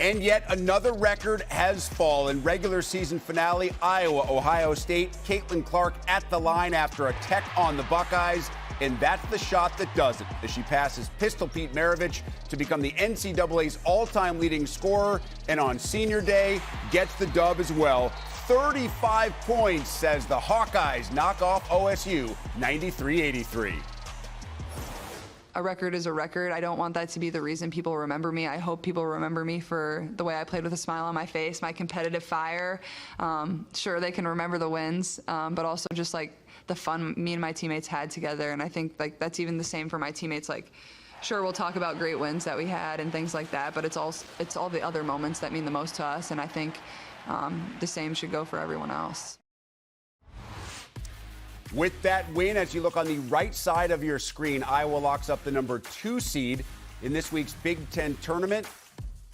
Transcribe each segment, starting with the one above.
And yet another record has fallen. Regular season finale, Iowa, Ohio State. Caitlin Clark at the line after a tech on the Buckeyes. And that's the shot that does it, as she passes Pistol Pete Maravich to become the NCAA's all-time leading scorer. And on senior day, gets the dub as well. 35 points as the Hawkeyes knock off OSU 93-83. A record is a record. I don't want that to be the reason people remember me. I hope people remember me for the way I played with a smile on my face, my competitive fire. Sure, they can remember the wins, but also just like the fun me and my teammates had together. And I think like that's even the same for my teammates. Like, sure, we'll talk about great wins that we had and things like that, but it's all the other moments that mean the most to us. And I think the same should go for everyone else. With that win, as you look on the right side of your screen, Iowa locks up the number 2 seed in this week's Big Ten tournament.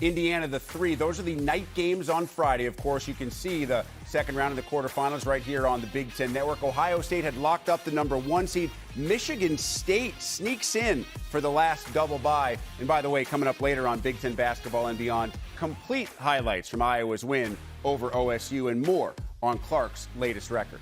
Indiana, the 3. Those are the night games on Friday. Of course, you can see the second round of the quarterfinals right here on the Big Ten Network. Ohio State had locked up the number 1 seed. Michigan State sneaks in for the last double bye. And by the way, coming up later on Big Ten basketball and beyond, complete highlights from Iowa's win over OSU and more on Clark's latest record.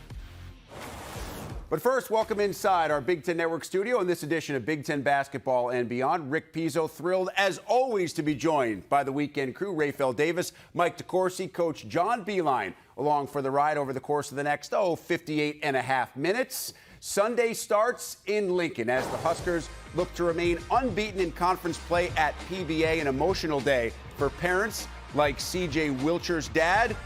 But first, welcome inside our Big Ten Network studio in this edition of Big Ten Basketball and Beyond. Rick Pizzo, thrilled as always to be joined by the weekend crew, Rafael Davis, Mike DeCourcy, Coach John Beilein, along for the ride over the course of the next, 58 and a half minutes. Sunday starts in Lincoln as the Huskers look to remain unbeaten in conference play at PBA, an emotional day for parents like C.J. Wilcher's dad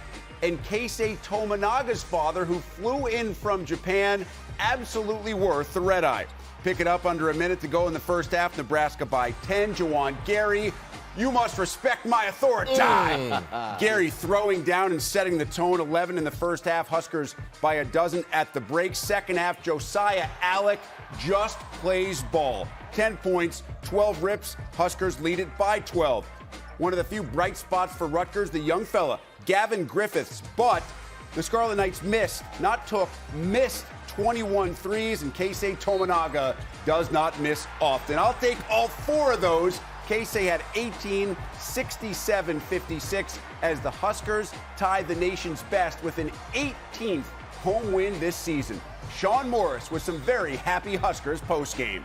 and Keisei Tominaga's father, who flew in from Japan. Absolutely worth the red eye. Pick it up under a minute to go in the first half. Nebraska by 10. Juwan Gary, you must respect my authority. Gary throwing down and setting the tone. 11 in the first half. Huskers by a dozen at the break. Second half, Josiah Allick just plays ball. 10 points, 12 rips. Huskers lead it by 12. One of the few bright spots for Rutgers, the young fella, Gavin Griffiths. But the Scarlet Knights missed 21 threes, and Keisei Tominaga does not miss often. I'll take all 4 of those. Keisei had 18, 67, 56 as the Huskers tied the nation's best with an 18th home win this season. Sean Morris with some very happy Huskers postgame.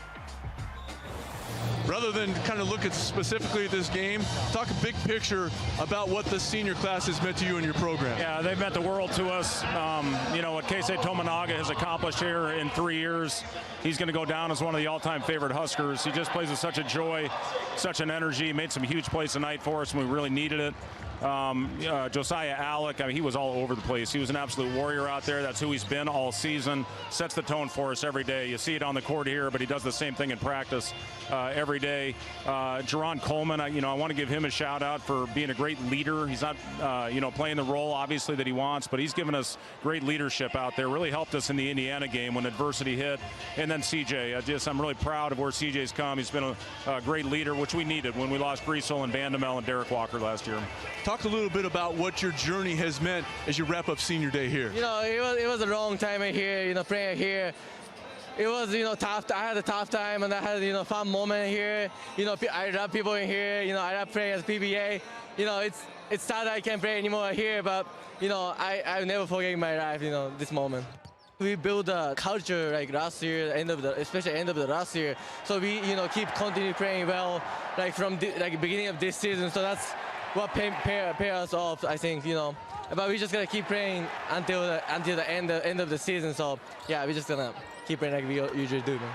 Rather than kind of look at specifically at this game, talk a big picture about what the senior class has meant to you and your program. Yeah, they've meant the world to us. What Keisei Tominaga has accomplished here in 3 years, he's going to go down as one of the all-time favorite Huskers. He just plays with such a joy, such an energy, made some huge plays tonight for us, and we really needed it. Josiah Allick, he was all over the place. He was an absolute warrior out there. That's who he's been all season. Sets the tone for us every day. You see it on the court here, but he does the same thing in practice every day. Jerron Coleman, I want to give him a shout out for being a great leader. He's not, playing the role obviously that he wants, but he's given us great leadership out there. Really helped us in the Indiana game when adversity hit. And then CJ, I'm really proud of where CJ's come. He's been a great leader, which we needed when we lost Griesel and Vandemel and Derek Walker last year. Talk a little bit about what your journey has meant as you wrap up senior day here. It was a long time here, playing here. It was, tough. I had a tough time, and I had, fun moment here. I love people in here. I love playing as PBA. It's sad I can't play anymore here, but, I'll never forget in my life, this moment. We built a culture like last year, especially end of the last year. So we, keep continue playing well, like from beginning of this season. So that's what pay us off, I think, But we just gonna keep playing until the end of the season. So yeah, we're just gonna keep playing like we usually do, man.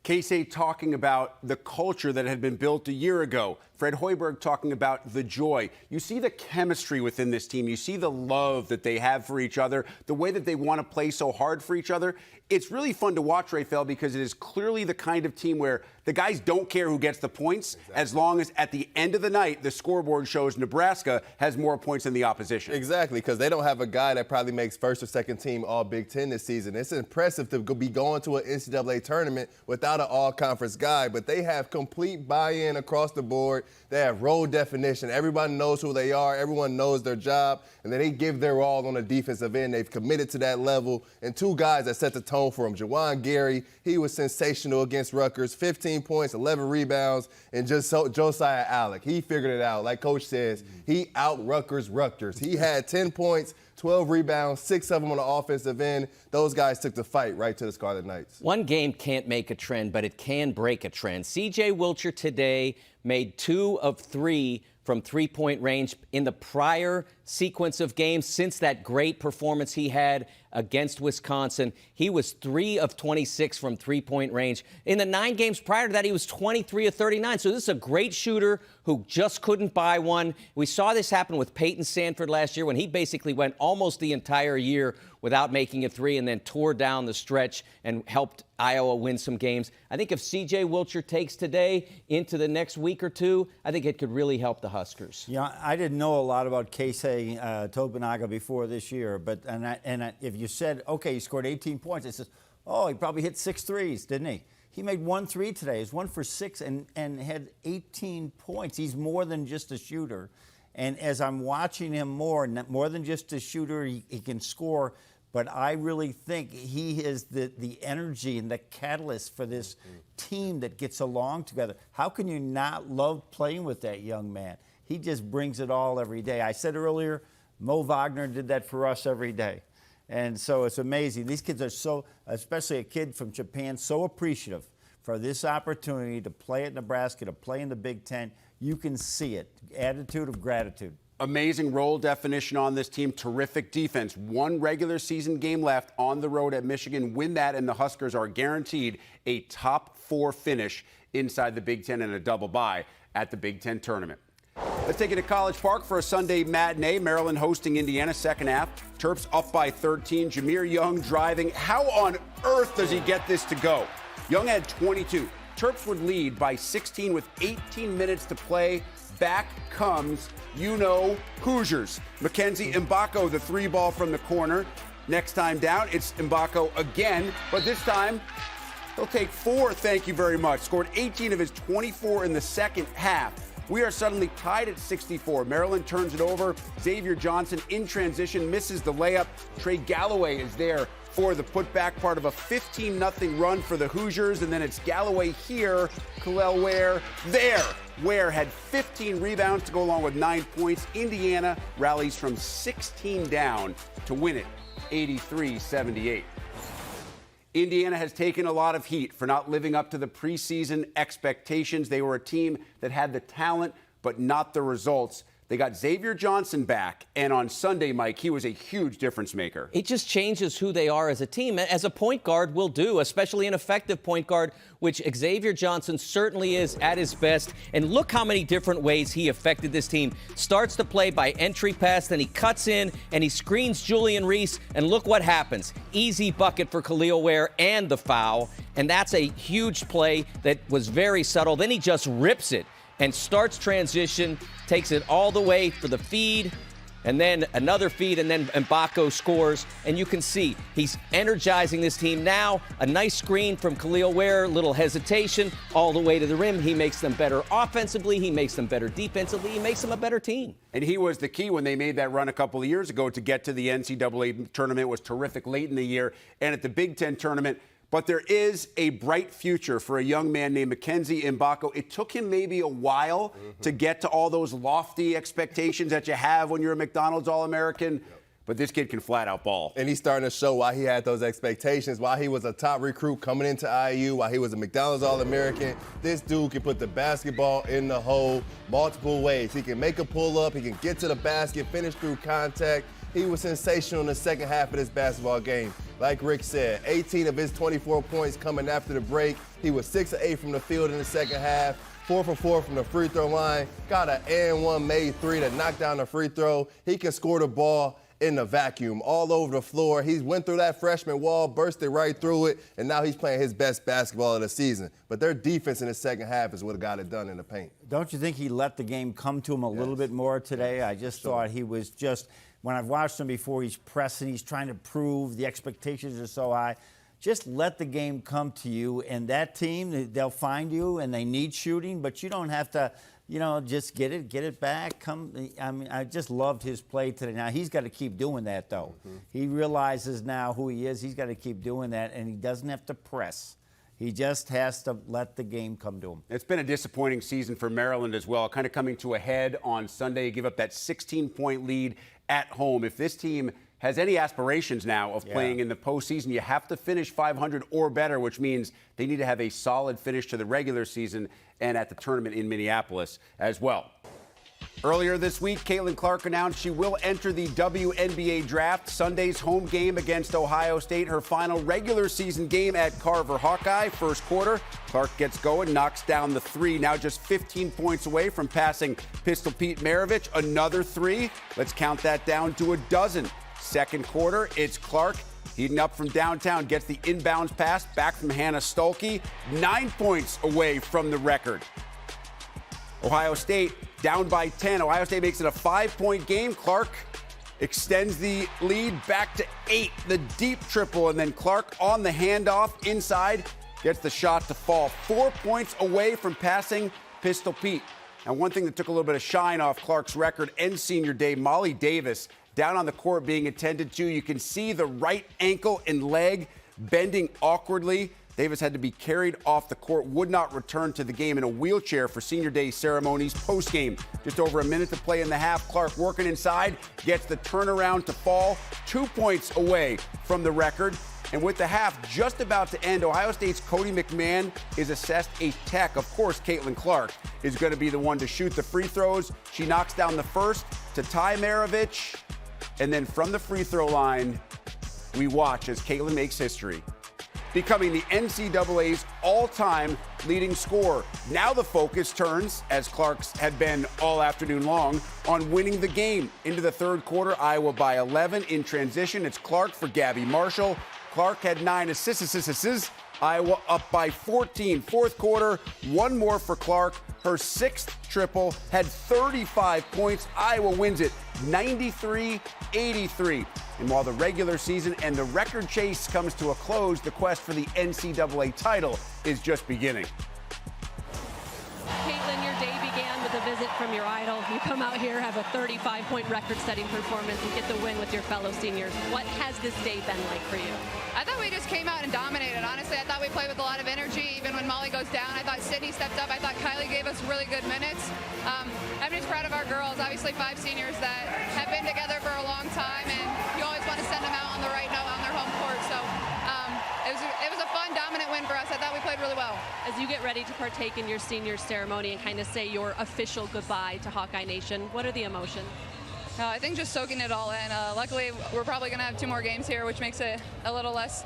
Keisei talking about the culture that had been built a year ago. Fred Hoiberg talking about the joy. You see the chemistry within this team. You see the love that they have for each other, the way that they want to play so hard for each other. It's really fun to watch, Rafael, because it is clearly the kind of team where the guys don't care who gets the points, as long as at the end of the night, the scoreboard shows Nebraska has more points than the opposition. Exactly, because they don't have a guy that probably makes first or second team all Big Ten this season. It's impressive to be going to an NCAA tournament without not an all-conference guy, but they have complete buy-in across the board. They have role definition. Everybody knows who they are. Everyone knows their job. And then they give their all on the defensive end. They've committed to that level. And two guys that set the tone for them. Juwan Gary, he was sensational against Rutgers. 15 points, 11 rebounds. And just Josiah Alec, he figured it out. Like Coach says, he out-Rutgers. He had 10 points, 12 rebounds, 6 of them on the offensive end. Those guys took the fight right to the Scarlet Knights. One game can't make a trend, but it can break a trend. C.J. Wilcher today made 2 of 3 from three-point range in the prior sequence of games since that great performance he had against Wisconsin. He was 3 of 26 from three-point range. In the 9 games prior to that, he was 23 of 39. So this is a great shooter who just couldn't buy one. We saw this happen with Peyton Sanford last year when he basically went almost the entire year without making a 3 and then tore down the stretch and helped Iowa win some games. I think if C.J. Wilcher takes today into the next week or two, I think it could really help the Huskers. Yeah, I didn't know a lot about Keisei Tominaga before this year, but if you said, okay, he scored 18 points, it says, oh, he probably hit 6 threes, didn't he? He made 1 3 today. He's 1 for 6 and had 18 points. He's more than just a shooter. And as I'm watching him more than just a shooter, he can score. But I really think he is the energy and the catalyst for this team that gets along together. How can you not love playing with that young man? He just brings it all every day. I said earlier, Mo Wagner did that for us every day. And so it's amazing. These kids are so, especially a kid from Japan, so appreciative for this opportunity to play at Nebraska, to play in the Big Ten. You can see it. Attitude of gratitude. Amazing role definition on this team. Terrific defense. 1 regular season game left on the road at Michigan. Win that, and the Huskers are guaranteed a top 4 finish inside the Big Ten and a double bye at the Big Ten tournament. Let's take it to College Park for a Sunday matinee. Maryland hosting Indiana, second half. Terps up by 13. Jameer Young driving. How on earth does he get this to go? Young had 22. Terps would lead by 16 with 18 minutes to play. Back comes, Hoosiers. Mackenzie Mbako, the 3-ball from the corner. Next time down, it's Mbako again, but this time he'll take 4, thank you very much. Scored 18 of his 24 in the second half. We are suddenly tied at 64. Maryland turns it over. Xavier Johnson in transition misses the layup. Trey Galloway is there for the putback, part of a 15-0 run for the Hoosiers. And then it's Galloway here, Kalel Ware there. Ware had 15 rebounds to go along with 9 points. Indiana rallies from 16 down to win it, 83-78. Indiana has taken a lot of heat for not living up to the preseason expectations. They were a team that had the talent, but not the results. They got Xavier Johnson back, and on Sunday, Mike, he was a huge difference maker. It just changes who they are as a team, as a point guard will do, especially an effective point guard, which Xavier Johnson certainly is at his best. And look how many different ways he affected this team. Starts to play by entry pass, then he cuts in, and he screens Julian Reese, and look what happens. Easy bucket for Kalel Ware and the foul, and that's a huge play that was very subtle. Then he just rips it and starts transition, takes it all the way for the feed, and then another feed, and then Mbako scores. And you can see he's energizing this team now. A nice screen from Kalel Ware, little hesitation, all the way to the rim. He makes them better offensively. He makes them better defensively. He makes them a better team. And he was the key when they made that run a couple of years ago to get to the NCAA tournament. Was terrific late in the year. And at the Big Ten tournament, but there is a bright future for a young man named Mackenzie Mbako. It took him maybe a while to get to all those lofty expectations that you have when you're a McDonald's All-American. But this kid can flat out ball. And he's starting to show why he had those expectations, why he was a top recruit coming into IU, why he was a McDonald's All-American. This dude can put the basketball in the hole multiple ways. He can make a pull-up, he can get to the basket, finish through contact. He was sensational in the second half of this basketball game. Like Rick said, 18 of his 24 points coming after the break. He was 6 of 8 from the field in the second half, 4 for 4 from the free throw line. Got an and-one made 3 to knock down the free throw. He can score the ball in the vacuum, all over the floor. He went through that freshman wall, bursted right through it, and now he's playing his best basketball of the season. But their defense in the second half is what got it done in the paint. Don't you think he let the game come to him a little bit more today? I just thought he was just, when I've watched him before, he's pressing, he's trying to prove, the expectations are so high. just let the game come to you. And that team, they'll find you, and they need shooting, but you don't have to, just get it back. I just loved his play today. Now, he's got to keep doing that, though. Mm-hmm. He realizes now who he is. He's got to keep doing that, and he doesn't have to press. He just has to let the game come to him. It's been a disappointing season for Maryland as well, kind of coming to a head on Sunday. You give up that 16-point lead at home. If this team has any aspirations now of playing in the postseason, you have to finish 500 or better, which means they need to have a solid finish to the regular season and at the tournament in Minneapolis as well. Earlier this week, Caitlin Clark announced she will enter the WNBA draft. Sunday's home game against Ohio State, her final regular season game at Carver Hawkeye. First quarter, Clark gets going, knocks down the three, now just 15 points away from passing Pistol Pete Maravich. Another three. Let's count that down to a dozen. Second quarter, it's Clark heating up from downtown, gets the inbounds pass back from Hannah Stolke, 9 points away from the record. Ohio State down by 10. Ohio State makes it a 5-point game. Clark extends the lead back to 8. The deep triple, and then Clark on the handoff inside gets the shot to fall. 4 points away from passing Pistol Pete. Now, one thing that took a little bit of shine off Clark's record and senior day, Molly Davis down on the court being attended to. You can see the right ankle and leg bending awkwardly. Davis had to be carried off the court, would not return to the game in a wheelchair for senior day ceremonies post-game. Just over a minute to play in the half. Clark working inside, gets the turnaround to fall, 2 points away from the record. And with the half just about to end, Ohio State's Cody McMahon is assessed a tech. Of course, Caitlin Clark is going to be the one to shoot the free throws. She knocks down the first to tie Maravich. And then from the free throw line, we watch as Caitlin makes history, becoming the NCAA's all-time leading scorer. Now the focus turns, as Clark's had been all afternoon long, on winning the game. Into the third quarter, Iowa by 11. In transition, it's Clark for Gabby Marshall. Clark had 9 assists. Iowa up by 14. Fourth quarter, one more for Clark. Her 6th triple had 35 points. Iowa wins it 93-83. And while the regular season and the record chase comes to a close, the quest for the NCAA title is just beginning. Caitlin, your day began with a visit from your idol. You come out here, have a 35-point record-setting performance, and get the win with your fellow seniors. What has this day been like for you? I thought we just came out and dominated. Honestly, I thought we played with a lot of energy. Even when Molly goes down, I thought Sydney stepped up. I thought Kylie gave us really good minutes. I'm just proud of our girls. Obviously, 5 seniors that have been together for a long time, and you always want to send them out on the right note on their home court. So it was a fun, dominant win for us. I thought we played really well. As you get ready to partake in your senior ceremony and kind of say your official goodbye to Hawkeye Nation, what are the emotions? I think just soaking it all in. Luckily, we're probably going to have 2 more games here, which makes it a little less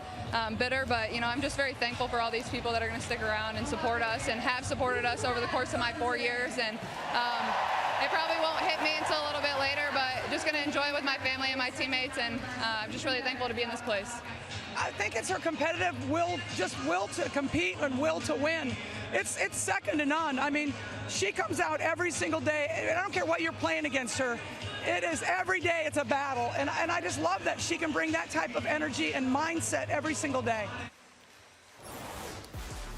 bitter. But, I'm just very thankful for all these people that are going to stick around and support us and have supported us over the course of my 4 years. And it probably won't hit me until a little bit later, but just going to enjoy with my family and my teammates. And I'm just really thankful to be in this place. I think it's her competitive will to compete and will to win. It's second to none. I mean, she comes out every single day. I don't care what you're playing against her. It is every day it's a battle. And I just love that she can bring that type of energy and mindset every single day.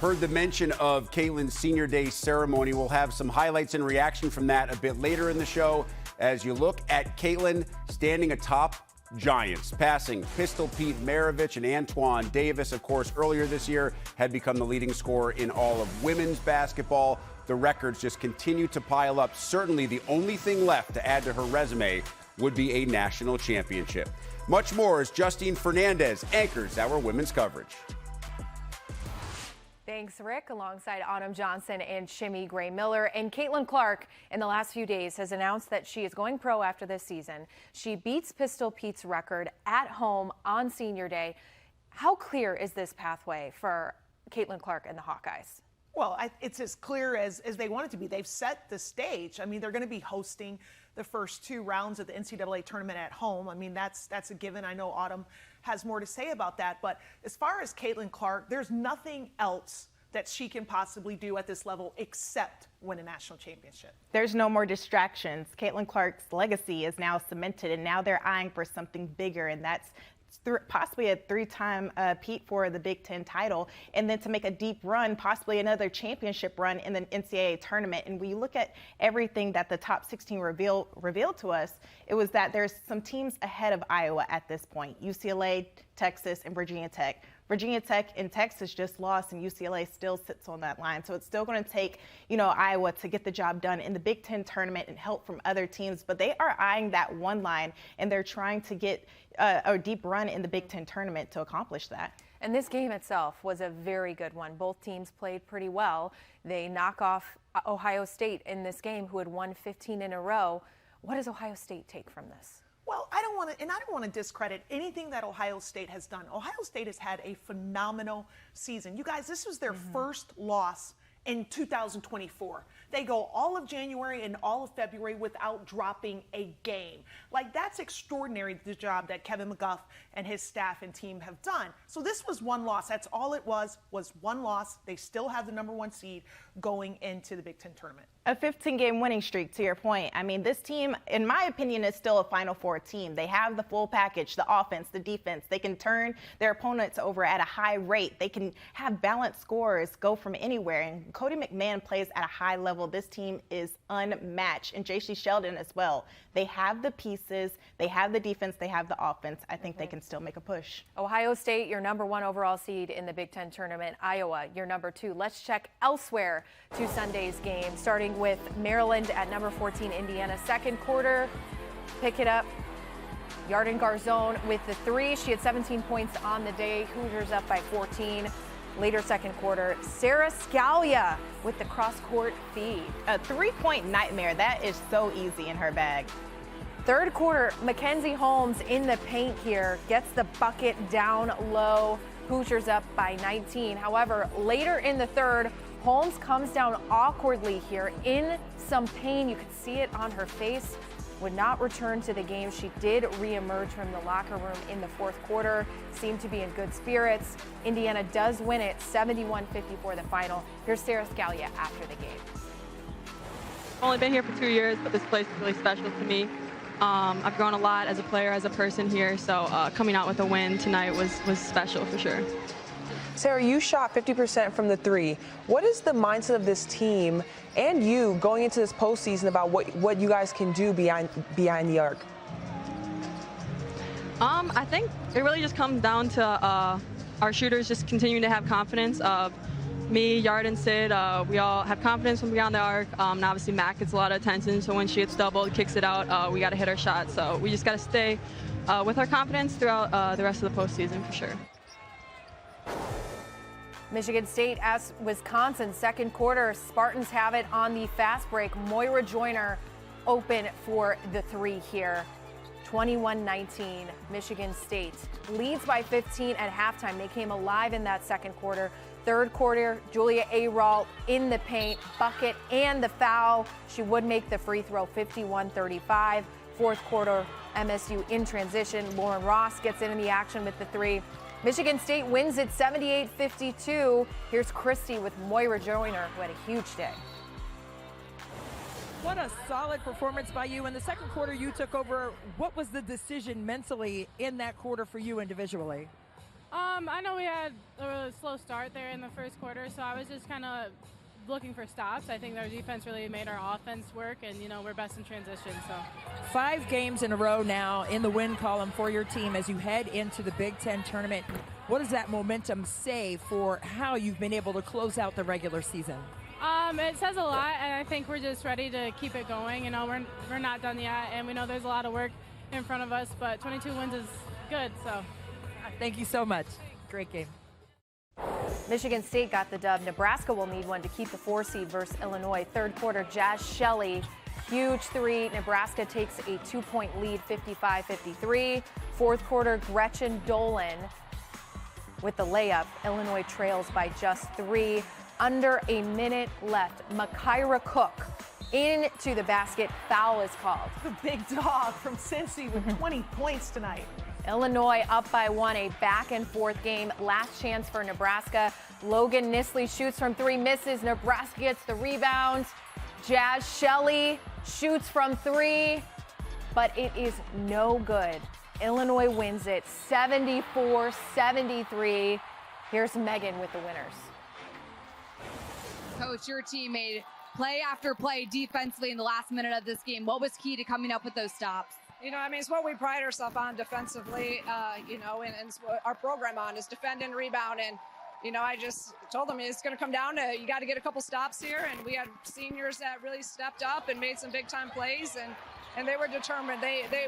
Heard the mention of Caitlin's senior day ceremony. We'll have some highlights and reaction from that a bit later in the show as you look at Caitlin standing atop giants, passing Pistol Pete Maravich and Antoine Davis. Of course, earlier this year had become the leading scorer in all of women's basketball. The records just continue to pile up. Certainly the only thing left to add to her resume would be a national championship. Much more as Justine Fernandez anchors our women's coverage. Thanks, Rick, alongside Autumn Johnson and Shimmy Gray-Miller. And Caitlin Clark, in the last few days, has announced that she is going pro after this season. She beats Pistol Pete's record at home on senior day. How clear is this pathway for Caitlin Clark and the Hawkeyes? Well, it's as clear as they want it to be. They've set the stage. I mean, they're going to be hosting the first 2 rounds of the NCAA tournament at home. I mean, that's a given. I know Autumn has more to say about that. But as far as Caitlin Clark, there's nothing else that she can possibly do at this level except win a national championship. There's no more distractions. Caitlin Clark's legacy is now cemented, and now they're eyeing for something bigger, and that's possibly a 3-time Pete for the Big Ten title, and then to make a deep run, possibly another championship run in the NCAA tournament. And when you look at everything that the top 16 revealed to us, it was that there's some teams ahead of Iowa at this point: UCLA, Texas, and Virginia Tech. Virginia Tech and Texas just lost, and UCLA still sits on that line. So it's still going to take, Iowa to get the job done in the Big Ten tournament and help from other teams. But they are eyeing that one line, and they're trying to get a deep run in the Big Ten tournament to accomplish that. And this game itself was a very good one. Both teams played pretty well. They knock off Ohio State in this game, who had won 15 in a row. What does Ohio State take from this? Well, I don't want to discredit anything that Ohio State has done. Ohio State has had a phenomenal season. You guys, this was their first loss in 2024. They go all of January and all of February without dropping a game. Like, that's extraordinary, the job that Kevin McGuff and his staff and team have done. So this was one loss. That's all it was one loss. They still have the #1 seed going into the Big Ten tournament. A 15-game winning streak, to your point. I mean, this team, in my opinion, is still a Final Four team. They have the full package, the offense, the defense. They can turn their opponents over at a high rate. They can have balanced scores, go from anywhere. And Cody McMahon plays at a high level. This team is unmatched. And J.C. Sheldon as well. They have the pieces. They have the defense. They have the offense. I think they can still make a push. Ohio State, your #1 overall seed in the Big Ten tournament. Iowa, your #2. Let's check elsewhere to Sunday's game, starting with Maryland at #14, Indiana. Second quarter, pick it up. Yarden Garzone with the 3. She had 17 points on the day. Hoosiers up by 14. Later second quarter, Sarah Scalia with the cross-court feed. A 3-point nightmare. That is so easy in her bag. Third quarter, Mackenzie Holmes in the paint here, gets the bucket down low. Hoosiers up by 19. However, later in the third, Holmes comes down awkwardly here in some pain. You could see it on her face. Would not return to the game. She did reemerge from the locker room in the fourth quarter. Seemed to be in good spirits. Indiana does win it, 71-54 the final. Here's Sarah Scalia after the game. I've only been here for 2 years, but this place is really special to me. I've grown a lot as a player, as a person here, so coming out with a win tonight was special for sure. Sarah, you shot 50% from the 3. What is the mindset of this team and you going into this postseason about what you guys can do behind the arc? I think it really just comes down to our shooters just continuing to have confidence. Me, Yarden, Sid, we all have confidence from beyond the arc. And obviously Mac gets a lot of attention, so when she gets doubled, kicks it out, we got to hit our shot. So we just got to stay with our confidence throughout the rest of the postseason for sure. Michigan State as Wisconsin, second quarter. Spartans have it on the fast break. Moira Joyner open for the 3 here. 21-19, Michigan State leads by 15 at halftime. They came alive in that second quarter. Third quarter, Julia Ayral in the paint, bucket and the foul. She would make the free throw, 51-35. Fourth quarter, MSU in transition. Lauren Ross gets into the action with the 3. Michigan State wins it 78-52. Here's Christy with Moira Joyner, who had a huge day. What a solid performance by you. In the second quarter, you took over. What was the decision mentally in that quarter for you individually? I know we had a really slow start there in the first quarter, so I was just kind of looking for stops. I think our defense really made our offense work, and, we're best in transition. So 5 games in a row now in the win column for your team as you head into the Big Ten tournament. What does that momentum say for how you've been able to close out the regular season? It says a lot, and I think we're just ready to keep it going. We're not done yet, and we know there's a lot of work in front of us, but 22 wins is good. So thank you so much. Great game. Michigan State got the dub. Nebraska will need one to keep the 4 seed versus Illinois. Third quarter, Jazz Shelley, huge 3. Nebraska takes a 2-point lead, 55-53. Fourth quarter, Gretchen Dolan with the layup. Illinois trails by just 3. Under a minute left. Makira Cook into the basket. Foul is called. The big dog from Cincy with 20 points tonight. Illinois up by 1, a back and forth game. Last chance for Nebraska. Logan Nisley shoots from 3, misses. Nebraska gets the rebound. Jazz Shelley shoots from 3, but it is no good. Illinois wins it 74-73. Here's Megan with the winners. Coach, your team made play after play defensively in the last minute of this game. What was key to coming up with those stops? You know, I mean, it's what we pride ourselves on defensively, you know, and it's what our program on is defend and rebound. And, you know, I just told them it's going to come down to you got to get a couple stops here. And we had seniors that really stepped up and made some big time plays. And they were determined.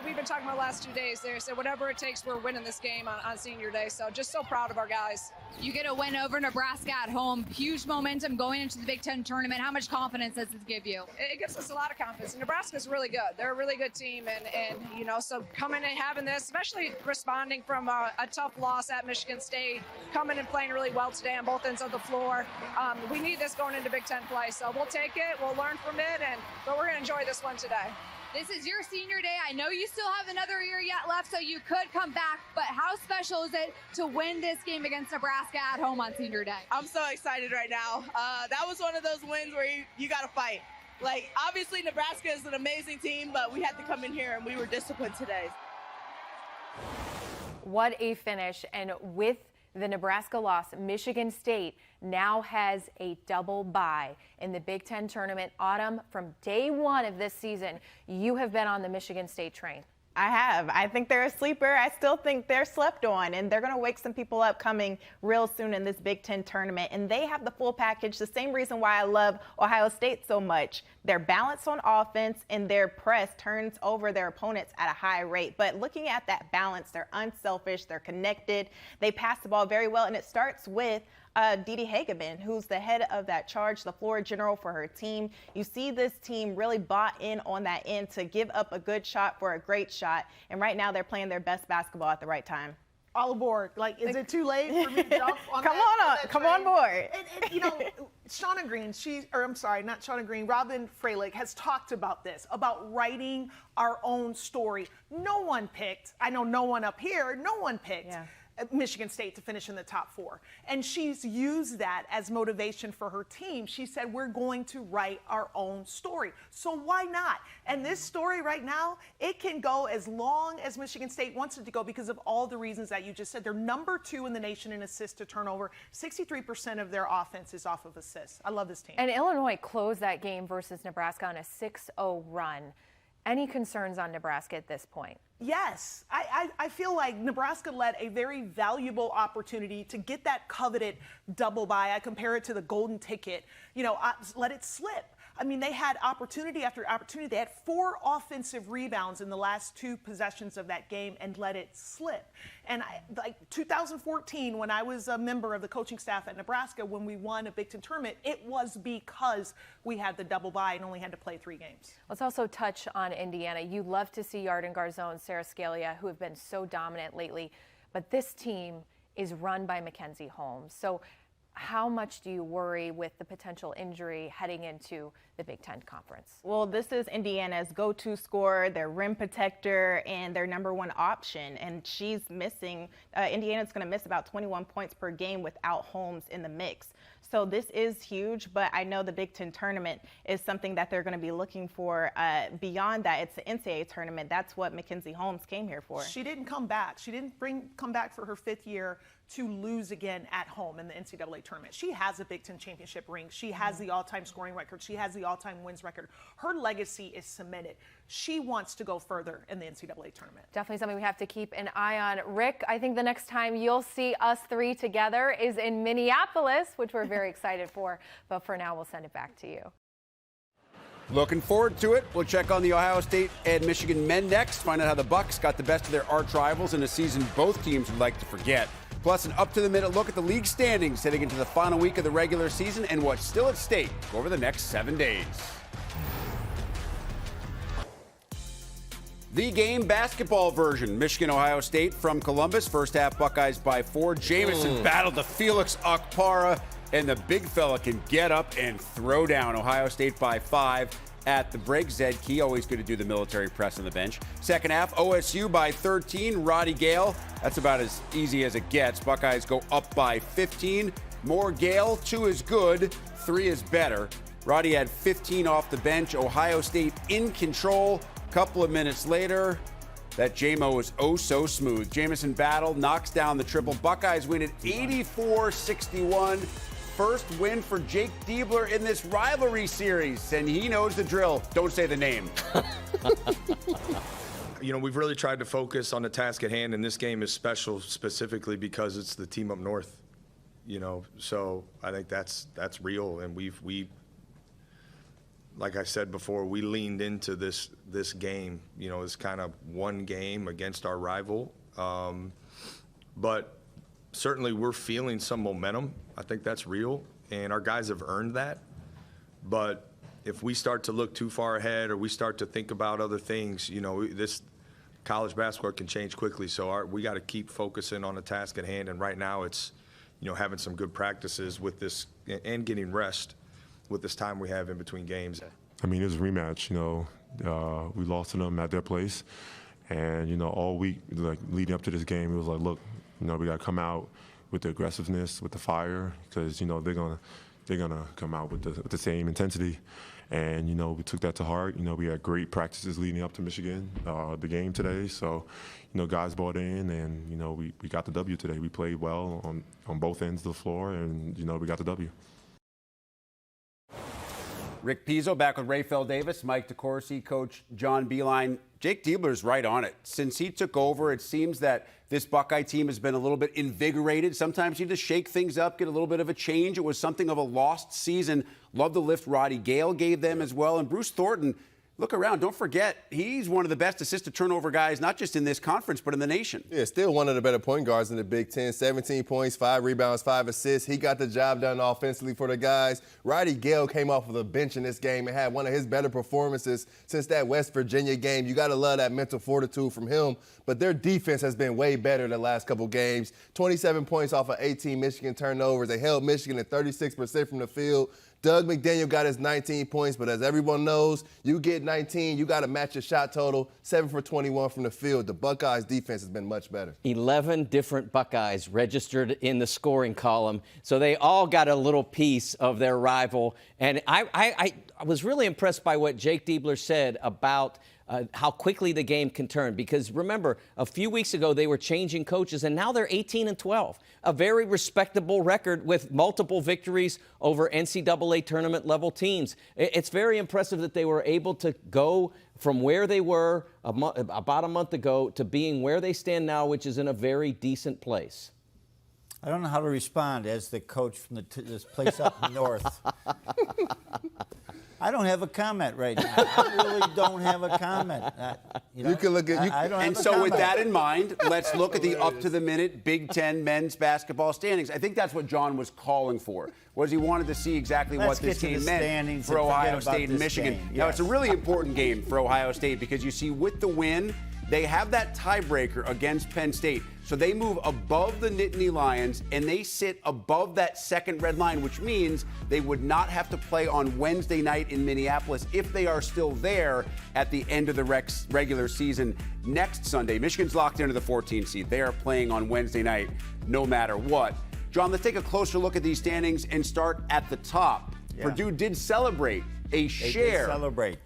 We've been talking about the last 2 days. They said, whatever it takes, we're winning this game on senior day. So just so proud of our guys. You get a win over Nebraska at home. Huge momentum going into the Big Ten tournament. How much confidence does this give you? It gives us a lot of confidence. Nebraska's really good. They're a really good team. And you know, so coming and having this, especially responding from a tough loss at Michigan State, coming and playing really well today on both ends of the floor. We need this going into Big Ten play. So we'll take it. We'll learn from it. But we're going to enjoy this one today. This is your senior day. I know you still have another year yet left, so you could come back, but how special is it to win this game against Nebraska at home on senior day? I'm so excited right now. That was one of those wins where you got to fight. Like, obviously, Nebraska is an amazing team, but we had to come in here and we were disciplined today. What a finish. And with the Nebraska loss, Michigan State now has a double bye in the Big Ten tournament. Autumn, from day one of this season, you have been on the Michigan State train. I have. I think they're a sleeper. I still think they're slept on, and they're going to wake some people up coming real soon in this Big Ten tournament. And they have the full package, the same reason why I love Ohio State so much. Their balance on offense and their press turns over their opponents at a high rate. But looking at that balance, they're unselfish, they're connected, they pass the ball very well, and it starts with Edey Hageman, who's the head of that charge, the floor general for her team. You see this team really bought in on that end to give up a good shot for a great shot. And right now they're playing their best basketball at the right time. All aboard. Like, is it too late for me to jump on Come on board. And you know, Shauna Green, not Shauna Green, Robin Freilich has talked about this, about writing our own story. No one picked, I know no one up here, no one picked Michigan State to finish in the top 4. And she's used that as motivation for her team. She said, we're going to write our own story. So why not? And this story right now, it can go as long as Michigan State wants it to go because of all the reasons that you just said. They're number 2 in the nation in assists to turnover. 63% of their offense is off of assists. I love this team. And Illinois closed that game versus Nebraska on a 6-0 run. Any concerns on Nebraska at this point? Yes. I feel like Nebraska let a very valuable opportunity to get that coveted double bye. I compare it to the golden ticket. You know, let it slip. I mean, they had opportunity after opportunity. They had 4 offensive rebounds in the last 2 possessions of that game and let it slip. And like 2014, when I was a member of the coaching staff at Nebraska, when we won a Big Ten tournament, it was because we had the double bye and only had to play 3 games. Let's also touch on Indiana. You love to see Yarden Garzone, Sarah Scalia, who have been so dominant lately. But this team is run by Mackenzie Holmes. So how much do you worry with the potential injury heading into the Big Ten Conference? Well, this is Indiana's go-to scorer, their rim protector, and their #1 option. And she's missing, Indiana's going to miss about 21 points per game without Holmes in the mix. So this is huge, but I know the Big Ten tournament is something that they're going to be looking for. Beyond that, it's the NCAA tournament. That's what Mackenzie Holmes came here for. She didn't come back. She didn't come back for her 5th year to lose again at home in the NCAA tournament. She has a Big Ten championship ring. She has the all-time scoring record. She has the all-time wins record. Her legacy is cemented. She wants to go further in the NCAA tournament. Definitely something we have to keep an eye on. Rick, I think the next time you'll see us 3 together is in Minneapolis, which we're very excited for. But for now, we'll send it back to you. Looking forward to it. We'll check on the Ohio State and Michigan men next. Find out how the Bucks got the best of their arch rivals in a season both teams would like to forget. Plus, an up-to-the-minute look at the league standings heading into the final week of the regular season and what's still at stake over the next 7 days. The game basketball version. Michigan-Ohio State from Columbus. First half, Buckeyes by 4. Jamison battled the Felix Okpara, and the big fella can get up and throw down. Ohio State by 5 at the break. Zed Key, always good to do the military press on the bench. Second half, OSU by 13. Roddy Gale, that's about as easy as it gets. Buckeyes go up by 15. More Gale, 2 is good, 3 is better. Roddy had 15 off the bench. Ohio State in control. Couple of minutes later, that JMO is oh so smooth. Jamison Battle knocks down the triple. Buckeyes win at 84-61. First win for Jake Diebler in this rivalry series, and he knows the drill. Don't say the name. You know, we've really tried to focus on the task at hand, and this game is special specifically because it's the team up north. You know, so I think that's real, and we like I said before, we leaned into this game. You know, it's kind of one game against our rival, but certainly we're feeling some momentum. I think that's real, and our guys have earned that. But if we start to look too far ahead or we start to think about other things, you know, this college basketball can change quickly. So we got to keep focusing on the task at hand, and right now it's, you know, having some good practices with this and getting rest with this time we have in between games. I mean, it was a rematch. You know, we lost to them at their place, and you know, all week, like leading up to this game, it was like, look, you know, we got to come out with the aggressiveness, with the fire, because you know they're gonna come out with the same intensity, and you know we took that to heart. You know, we had great practices leading up to Michigan, the game today. So, you know, guys bought in, and you know we got the W today. We played well on both ends of the floor, and you know we got the W. Rick Pizzo back with Rafael Davis, Mike DeCourcy, Coach John Beilein. Jake Diebler's right on it. Since he took over, it seems that this Buckeye team has been a little bit invigorated. Sometimes you just shake things up, get a little bit of a change. It was something of a lost season. Love the lift Roddy Gale gave them as well. And Bruce Thornton, look around. Don't forget, he's one of the best assist-to-turnover guys, not just in this conference, but in the nation. Yeah, still one of the better point guards in the Big Ten. 17 points, 5 rebounds, 5 assists. He got the job done offensively for the guys. Roddy Gale came off of the bench in this game and had one of his better performances since that West Virginia game. You got to love that mental fortitude from him. But their defense has been way better the last couple games. 27 points off of 18 Michigan turnovers. They held Michigan at 36% from the field. Doug McDaniel got his 19 points, but as everyone knows, you get 19, you got to match your shot total. 7 for 21 from the field. The Buckeyes' defense has been much better. 11 different Buckeyes registered in the scoring column, so they all got a little piece of their rival. And I was really impressed by what Jake Diebler said about how quickly the game can turn. Because remember, a few weeks ago they were changing coaches, and now they're 18-12, a very respectable record with multiple victories over NCAA tournament level teams. It's very impressive that they were able to go from where they were about a month ago to being where they stand now, which is in a very decent place. I don't know how to respond as the coach from this place up north. I don't have a comment right now. I really don't have a comment. You can look at. I don't have and a so, comment. with that in mind, let's look at the up-to-the-minute Big Ten men's basketball standings. I think that's what John was calling for. Was he wanted to see exactly what this game meant for Ohio State and Michigan. Game. Now, Yes. it's a really important game for Ohio State because you see, with the win, they have that tiebreaker against Penn State. So they move above the Nittany Lions, and they sit above that second red line, which means they would not have to play on Wednesday night in Minneapolis if they are still there at the end of the regular season next Sunday. Michigan's locked into the 14 seed. They are playing on Wednesday night no matter what. John, let's take a closer look at these standings and start at the top. Yeah. Purdue did celebrate a share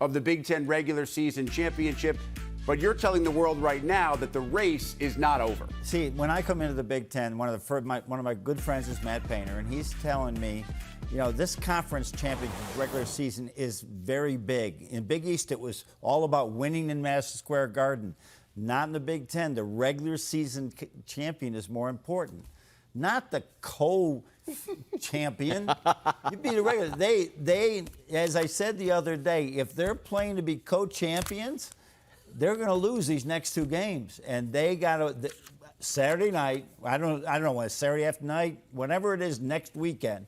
of the Big Ten regular season championship. But you're telling the world right now that the race is not over. See, when I come into the Big Ten, one of my good friends is Matt Painter, and he's telling me, you know, this conference championship regular season is very big. In Big East, it was all about winning in Madison Square Garden. Not in the Big Ten. The regular season champion is more important, not the co-champion. You beat a regular. They, as I said the other day, if they're playing to be co-champions, they're going to lose these next 2 games, and they got to Saturday night. I don't know when, Saturday after night, whenever it is next weekend.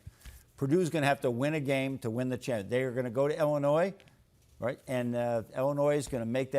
Purdue's going to have to win a game to win the championship. They are going to go to Illinois, right? And Illinois is going to make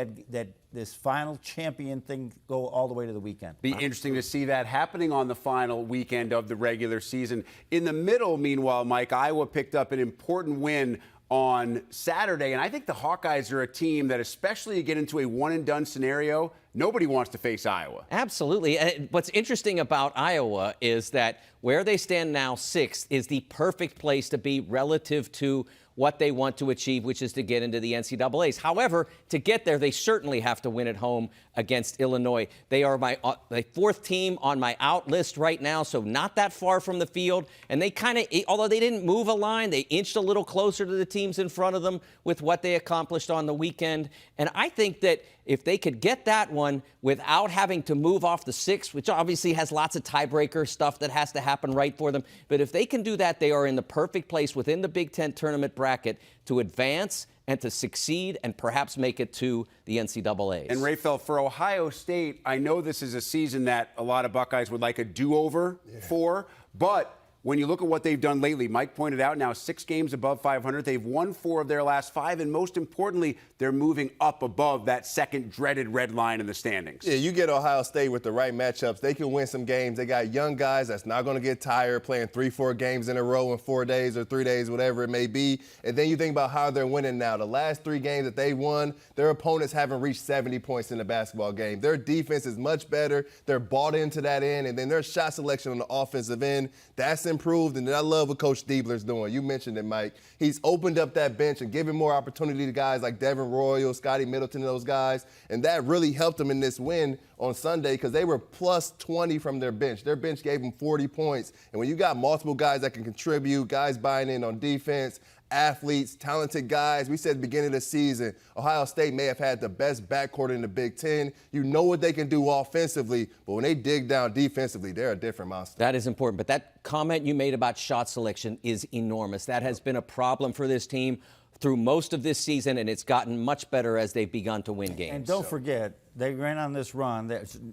this final champion thing go all the way to the weekend. Be interesting to see that happening on the final weekend of the regular season. In the middle, meanwhile, Mike, Iowa picked up an important win on Saturday, and I think the Hawkeyes are a team that, especially to get into a one-and-done scenario, nobody wants to face Iowa. Absolutely. And what's interesting about Iowa is that where they stand now, 6th, is the perfect place to be relative to what they want to achieve, which is to get into the NCAAs. However, to get there, they certainly have to win at home against Illinois. They are my 4th team on my out list right now, so not that far from the field. And they kind of, although they didn't move a line, they inched a little closer to the teams in front of them with what they accomplished on the weekend. And I think that if they could get that one without having to move off the 6th, which obviously has lots of tiebreaker stuff that has to happen right for them, but if they can do that, they are in the perfect place within the Big Ten tournament bracket to advance and to succeed and perhaps make it to the NCAAs. And Rafael, for Ohio State, I know this is a season that a lot of Buckeyes would like a do-over for, but when you look at what they've done lately, Mike pointed out now 6 games above 500. They've won 4 of their last 5, and most importantly, they're moving up above that second dreaded red line in the standings. Yeah, you get Ohio State with the right matchups, they can win some games. They got young guys that's not going to get tired playing 3-4 games in a row in 4 days or 3 days, whatever it may be. And then you think about how they're winning now. The last 3 games that they won, their opponents haven't reached 70 points in the basketball game. Their defense is much better. They're bought into that end, and then their shot selection on the offensive end, that's improved. And then I love what Coach Diebler's doing. You mentioned it, Mike. He's opened up that bench and given more opportunity to guys like Devin Royal, Scotty Middleton, and those guys. And that really helped them in this win on Sunday because they were plus 20 from their bench. Their bench gave them 40 points. And when you got multiple guys that can contribute, guys buying in on defense, athletes, talented guys. We said at the beginning of the season, Ohio State may have had the best backcourt in the Big Ten. You know what they can do offensively, but when they dig down defensively, they're a different monster. That is important. But that comment you made about shot selection is enormous. That has been a problem for this team through most of this season, and it's gotten much better as they've begun to win games. And don't forget, they ran on this run.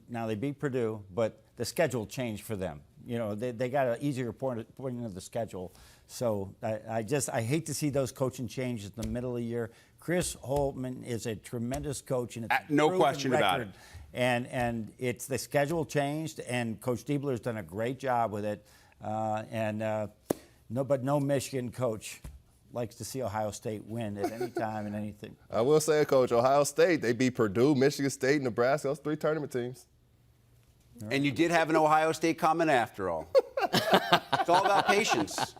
Now they beat Purdue, but the schedule changed for them. You know, they got an easier point of the schedule. So I hate to see those coaching changes in the middle of the year. Chris Holtmann is a tremendous coach, and it's no question about it. And it's the schedule changed, and Coach Diebler's done a great job with it. No Michigan coach likes to see Ohio State win at any time and anything. I will say, Coach, Ohio State, they beat Purdue, Michigan State, Nebraska. Those 3 tournament teams. And you did have an Ohio State comment after all. It's all about patience.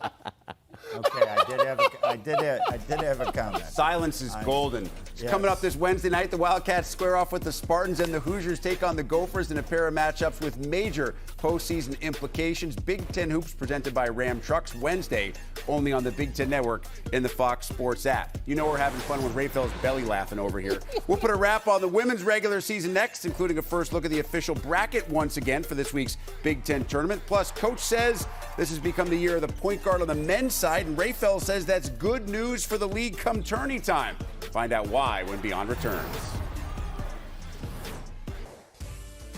Okay, I did have a comment. Silence is golden. Yes. Coming up this Wednesday night, the Wildcats square off with the Spartans, and the Hoosiers take on the Gophers in a pair of matchups with major postseason implications. Big Ten Hoops presented by Ram Trucks Wednesday, only on the Big Ten Network in the Fox Sports app. You know we're having fun with Rafael's belly laughing over here. We'll put a wrap on the women's regular season next, including a first look at the official bracket once again for this week's Big Ten tournament. Plus, Coach says this has become the year of the point guard on the men's side, and Rafael says that's good news for the league come tourney time. Find out why when Beyond returns.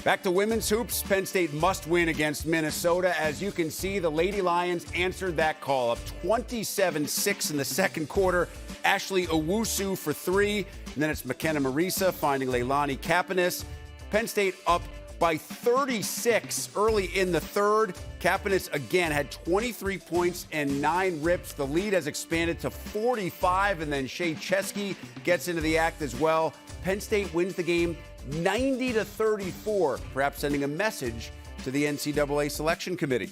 Back to women's hoops. Penn State must win against Minnesota. As you can see, the Lady Lions answered that call, up 27-6 in the second quarter. Ashley Owusu for 3, and then it's McKenna Marisa finding Leilani Kapanis. Penn State up by 36 early in the third. Kapanis again had 23 points and 9 rips. The lead has expanded to 45, and then Shea Chesky gets into the act as well. Penn State wins the game 90-34, perhaps sending a message to the NCAA selection committee.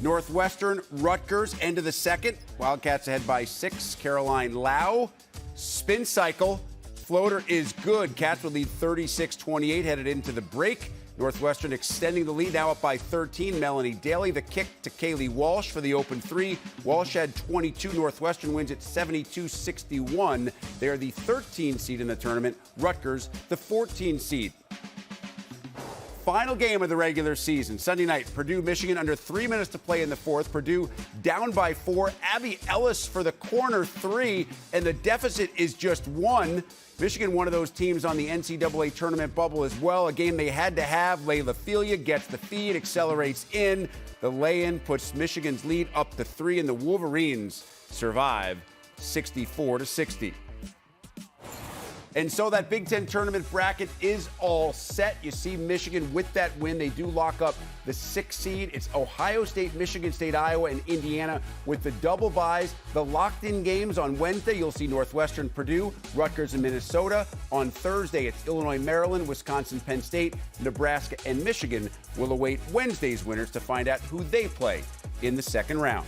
Northwestern, Rutgers, end of the second. Wildcats ahead by 6. Caroline Lau, spin cycle. Floater is good. Cats would lead 36-28 headed into the break. Northwestern extending the lead, now up by 13. Melanie Daly, the kick to Kaylee Walsh for the open 3. Walsh had 22. Northwestern wins at 72-61. They are the 13 seed in the tournament. Rutgers, the 14 seed. Final game of the regular season. Sunday night, Purdue, Michigan, under 3 minutes to play in the fourth. Purdue down by 4. Abby Ellis for the corner 3, and the deficit is just 1. Michigan, one of those teams on the NCAA tournament bubble as well. A game they had to have. Layla Filia gets the feed, accelerates in. The lay-in puts Michigan's lead up to 3, and the Wolverines survive 64-60. And so that Big Ten tournament bracket is all set. You see Michigan with that win. They do lock up the 6th seed. It's Ohio State, Michigan State, Iowa, and Indiana with the double byes. The locked-in games on Wednesday, you'll see Northwestern, Purdue, Rutgers, and Minnesota. On Thursday, it's Illinois, Maryland, Wisconsin, Penn State, Nebraska, and Michigan will await Wednesday's winners to find out who they play in the second round.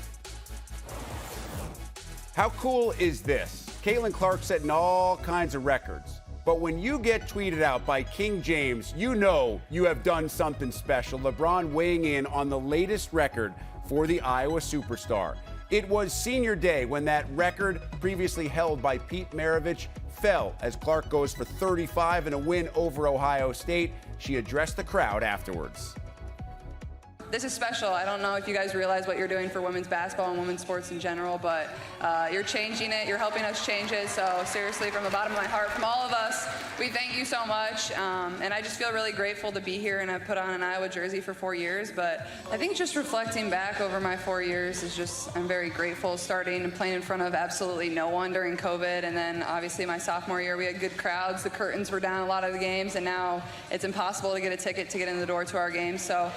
How cool is this? Caitlin Clark setting all kinds of records. But when you get tweeted out by King James, you know you have done something special. LeBron weighing in on the latest record for the Iowa superstar. It was senior day when that record, previously held by Pete Maravich, fell as Clark goes for 35 in a win over Ohio State. She addressed the crowd afterwards. This is special. I don't know if you guys realize what you're doing for women's basketball and women's sports in general, but you're changing it. You're helping us change it. So seriously, from the bottom of my heart, from all of us, we thank you so much. And I just feel really grateful to be here, and I've put on an Iowa jersey for 4 years. But I think just reflecting back over my 4 years is just, I'm very grateful, starting and playing in front of absolutely no one during COVID. And then obviously my sophomore year, we had good crowds. The curtains were down a lot of the games, and now it's impossible to get a ticket to get in the door to our games. So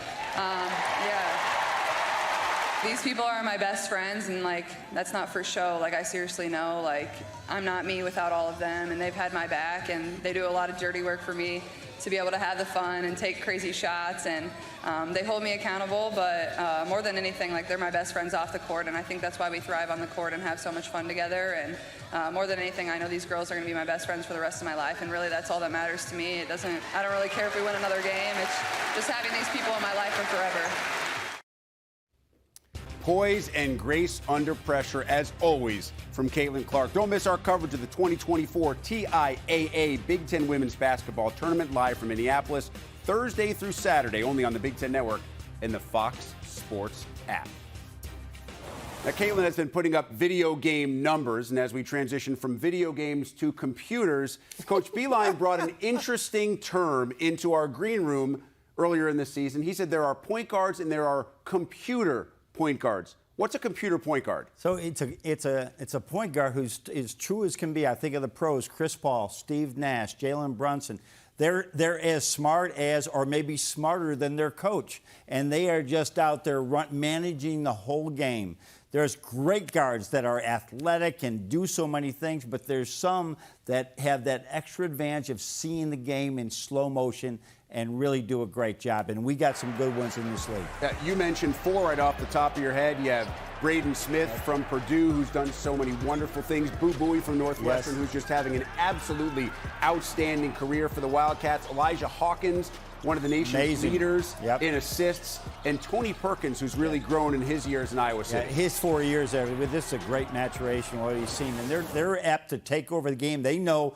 yeah, these people are my best friends, and like, that's not for show. Like, I seriously know, like, I'm not me without all of them, and they've had my back, and they do a lot of dirty work for me to be able to have the fun and take crazy shots, and they hold me accountable, but more than anything, like, they're my best friends off the court, and I think that's why we thrive on the court and have so much fun together. And more than anything, I know these girls are going to be my best friends for the rest of my life, and really that's all that matters to me. I don't really care if we win another game. It's just having these people in my life for forever. Poise and grace under pressure, as always, from Caitlin Clark. Don't miss our coverage of the 2024 TIAA Big Ten Women's Basketball Tournament, live from Minneapolis, Thursday through Saturday, only on the Big Ten Network and the Fox Sports app. Now, Caitlin has been putting up video game numbers, and as we transition from video games to computers, Coach Beilein brought an interesting term into our green room earlier in the season. He said there are point guards and there are computer point guards. What's a computer point guard? So it's a point guard who's as true as can be. I think of the pros: Chris Paul, Steve Nash, Jalen Brunson. They're as smart as, or maybe smarter than, their coach, and they are just out there managing the whole game. There's great guards that are athletic and do so many things, but there's some that have that extra advantage of seeing the game in slow motion and really do a great job. And we got some good ones in this league. You mentioned 4 right off the top of your head. You have Braden Smith from Purdue, who's done so many wonderful things. Boo Buie from Northwestern, who's just having an absolutely outstanding career for the Wildcats. Elijah Hawkins, one of the nation's leaders in assists. And Tony Perkins, who's really grown in his years in Iowa City. Yeah, his 4 years there, this is a great maturation, what he's seen. And they're apt to take over the game. They know,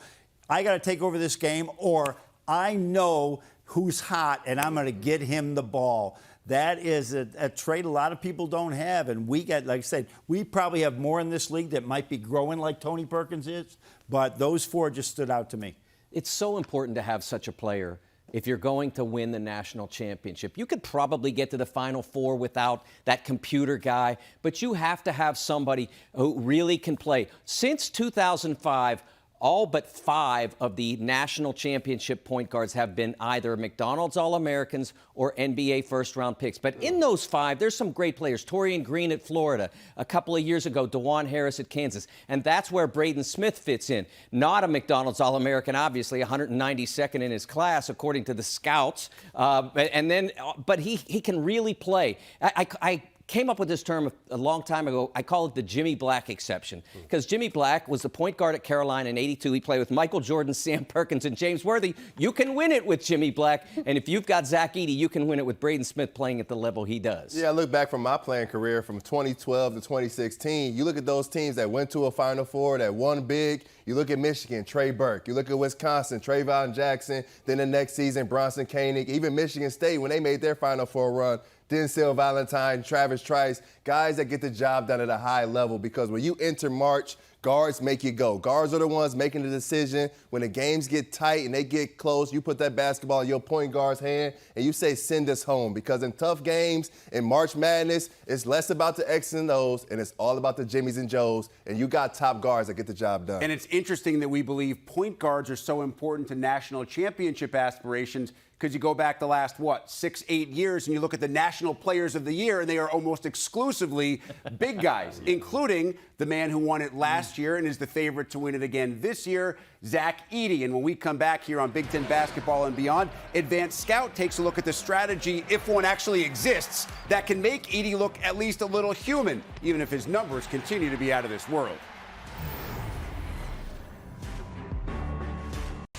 I got to take over this game, or I know who's hot, and I'm going to get him the ball. That is a trait a lot of people don't have. And we got, like I said, we probably have more in this league that might be growing like Tony Perkins is, but those 4 just stood out to me. It's so important to have such a player if you're going to win the national championship. You could probably get to the Final Four without that computer guy, but you have to have somebody who really can play. Since 2005, all but 5 of the national championship point guards have been either McDonald's All-Americans or NBA first-round picks. But in those 5, there's some great players. Torian Green at Florida. A couple of years ago, DeJuan Harris at Kansas. And that's where Braden Smith fits in. Not a McDonald's All-American, obviously, 192nd in his class, according to the scouts. But he can really play. I came up with this term a long time ago. I call it the Jimmy Black exception, because Jimmy Black was the point guard at Carolina in '82. He played with Michael Jordan, Sam Perkins, and James Worthy. You can win it with Jimmy Black, and if you've got Zach Edey, you can win it with Braden Smith playing at the level he does. Yeah, I look back from my playing career from 2012 to 2016. You look at those teams that went to a Final Four, that won big. You look at Michigan, Trey Burke. You look at Wisconsin, Trayvon Jackson. Then the next season, Bronson Koenig. Even Michigan State, when they made their Final Four run, Denzel Valentine, Travis Trice, guys that get the job done at a high level, because when you enter March, Guards make you go. Guards are the ones making the decision. When the games get tight and they get close, you put that basketball in your point guard's hand and you say, send us home. Because in tough games, in March Madness, it's less about the X's and O's and it's all about the Jimmies and Joes. And you got top guards that get the job done. And it's interesting that we believe point guards are so important to national championship aspirations because you go back the last, 6-8 years, and you look at the national players of the year, and they are almost exclusively big guys, including the man who won it last year and is the favorite to win it again this year, Zach Edey. And when we come back here on Big Ten Basketball and Beyond, Advanced Scout takes a look at the strategy, if one actually exists, that can make Edey look at least a little human, even if his numbers continue to be out of this world.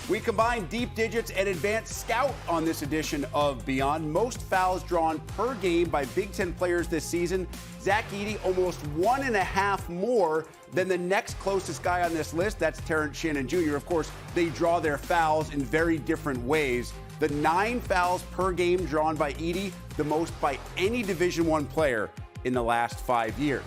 We combine deep digits and advanced scout on this edition of Beyond. Most fouls drawn per game by Big Ten players this season. Zach Edey almost 1.5 more than the next closest guy on this list. That's Terrence Shannon Jr. Of course, they draw their fouls in very different ways. The 9 fouls per game drawn by Edey, the most by any Division I player in the last 5 years.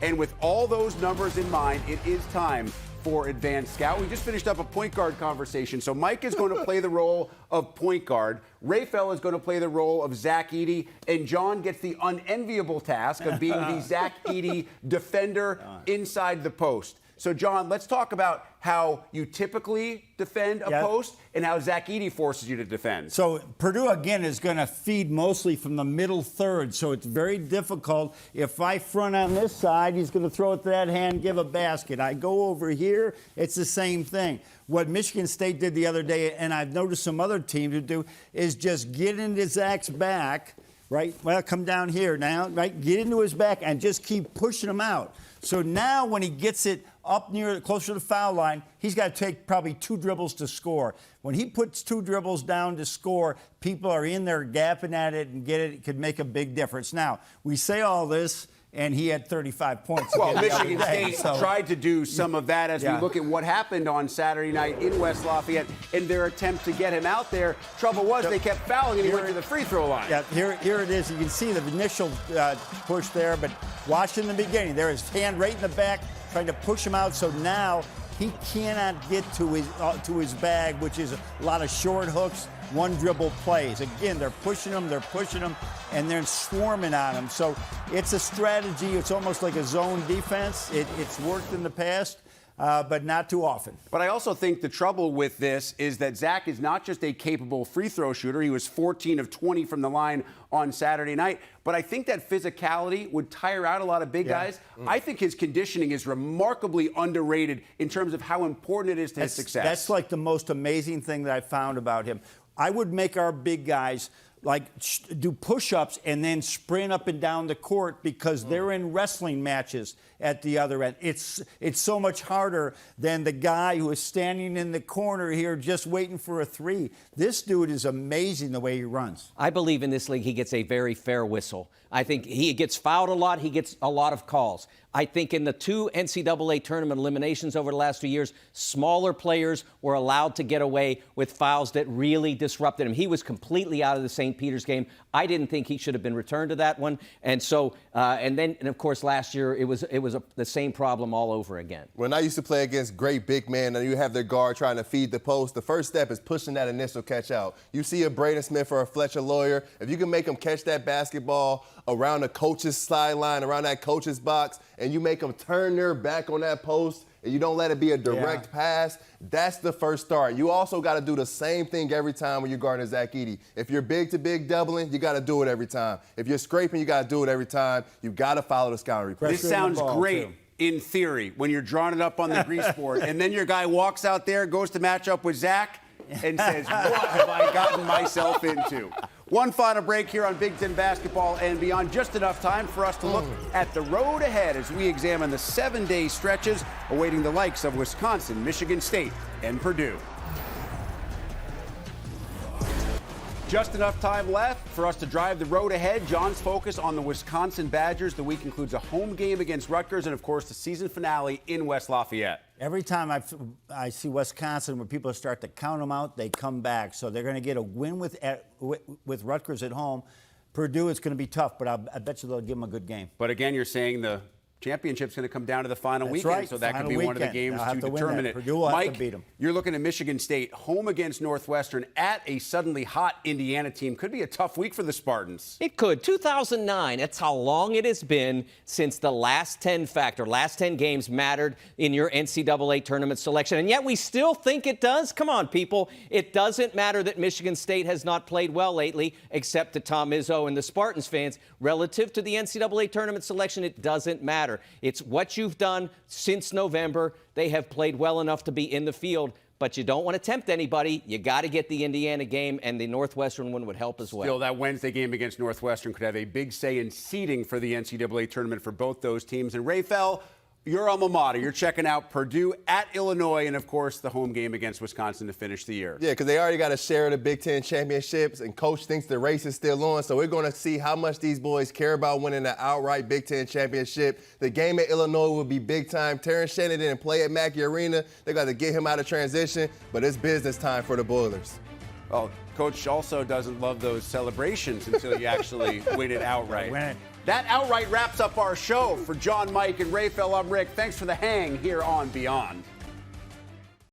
And with all those numbers in mind, it is time for Advanced Scout. We just finished up a point guard conversation. So Mike is going to play the role of point guard. Rafael is going to play the role of Zach Edey. And John gets the unenviable task of being the Zach Edey defender inside the post. So, John, let's talk about how you typically defend a post and how Zach Edey forces you to defend. So Purdue, again, is going to feed mostly from the middle third, so it's very difficult. If I front on this side, he's going to throw it to that hand, give a basket. I go over here, it's the same thing. What Michigan State did the other day, and I've noticed some other teams who do, is just get into Zach's back, right? Well, come down here now, right? Get into his back and just keep pushing him out. So now when he gets it up closer to the foul line, he's got to take probably 2 dribbles to score. When he puts 2 dribbles down to score, people are in there gapping at it and get it. It could make a big difference. Now, we say all this, and he had 35 points. Well, Michigan State tried to do some of that as we look at what happened on Saturday night in West Lafayette in their attempt to get him out there. Trouble was they kept fouling and he went to the free throw line. Yeah, here it is. You can see the initial push there, but watch in the beginning. There his hand right in the back, trying to push him out. So now he cannot get to his bag, which is a lot of short hooks, one dribble plays. Again, they're pushing him, and they're swarming on him. So it's a strategy. It's almost like a zone defense. It's worked in the past, but not too often. But I also think the trouble with this is that Zach is not just a capable free throw shooter. He was 14 of 20 from the line on Saturday night. But I think that physicality would tire out a lot of big guys. I think his conditioning is remarkably underrated in terms of how important it is to his success. That's like the most amazing thing that I found about him. I would make our big guys do push-ups and then sprint up and down the court because they're in wrestling matches at the other end. It's so much harder than the guy who is standing in the corner here just waiting for a 3. This dude is amazing the way he runs. I believe in this league he gets a very fair whistle. I think he gets fouled a lot. He gets a lot of calls. I think in the 2 NCAA tournament eliminations over the last 2 years, smaller players were allowed to get away with fouls that really disrupted him. He was completely out of the St. Peter's game. I didn't think he should have been returned to that one. And so, and of course, last year it was the same problem all over again. When I used to play against great big men and you have their guard trying to feed the post, the first step is pushing that initial catch out. You see a Braden Smith or a Fletcher Lawyer, if you can make them catch that basketball around the coach's sideline, around that coach's box, and you make them turn their back on that post, and you don't let it be a direct pass, that's the first start. You also got to do the same thing every time when you're guarding Zach Edey. If you're big-to-big doubling, you got to do it every time. If you're scraping, you got to do it every time. You got to follow the scouting report. This sounds great in theory when you're drawing it up on the grease board, and then your guy walks out there, goes to match up with Zach, and says, what have I gotten myself into? One final break here on Big Ten Basketball and Beyond. Just enough time for us to look at the road ahead as we examine the 7-day stretches awaiting the likes of Wisconsin, Michigan State, and Purdue. Just enough time left for us to drive the road ahead. John's focus on the Wisconsin Badgers. The week includes a home game against Rutgers and, of course, the season finale in West Lafayette. Every time I see Wisconsin, when people start to count them out, they come back. So they're going to get a win with Rutgers at home. Purdue, it's going to be tough, but I bet you they'll give them a good game. But again, you're saying the championship's going to come down to the final That's weekend, right, so that could final be one of the weekend. games They'll have to to win determine that. it. Purdue will have to Mike, beat 'em. you're looking at Michigan State home against Northwestern at a suddenly hot Indiana team. Could be a tough week for the Spartans. It could. 2009, that's how long it has been since the last 10 games mattered in your NCAA tournament selection. And yet we still think it does. Come on, people. It doesn't matter that Michigan State has not played well lately, except to Tom Izzo and the Spartans fans. Relative to the NCAA tournament selection, it doesn't matter. It's what you've done since November. They have played well enough to be in the field, but you don't want to tempt anybody. You got to get the Indiana game, and the Northwestern one would help as well. Still, that Wednesday game against Northwestern could have a big say in seeding for the NCAA tournament for both those teams. And Rafael, your alma mater, you're checking out Purdue at Illinois, and of course the home game against Wisconsin to finish the year. Yeah, because they already got a share of the Big Ten championships, and Coach thinks the race is still on. So we're going to see how much these boys care about winning the outright Big Ten championship. The game at Illinois will be big time. Terrence Shannon didn't play at Mackey Arena. They got to get him out of transition, but it's business time for the Boilers. Well, Coach also doesn't love those celebrations until you actually win it outright. Win it. That outright wraps up our show. For John, Mike, and Rafael, I'm Rick. Thanks for the hang here on Beyond.